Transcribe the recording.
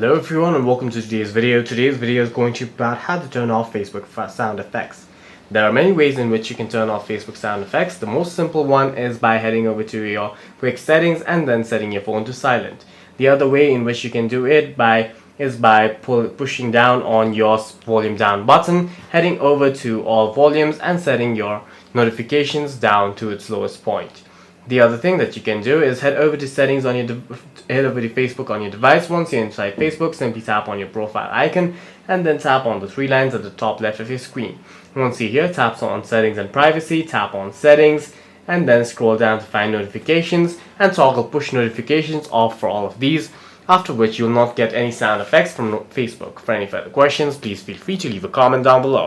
Hello everyone and welcome to today's video. Today's video is going to be about how to turn off Facebook sound effects. There are many ways in which you can turn off Facebook sound effects. The most simple one is by heading over to your quick settings and then setting your phone to silent. The other way in which you can do it is by pushing down on your volume down button, heading over to all volumes and setting your notifications down to its lowest point. The other thing that you can do is head over to settings on your head over to Facebook on your device. Once you're inside Facebook, simply tap on your profile icon and then tap on the three lines at the top left of your screen. Once you're here, tap on settings and privacy, tap on settings and then scroll down to find notifications and toggle push notifications off for all of these, after which you'll not get any sound effects from Facebook. For any further questions, please feel free to leave a comment down below.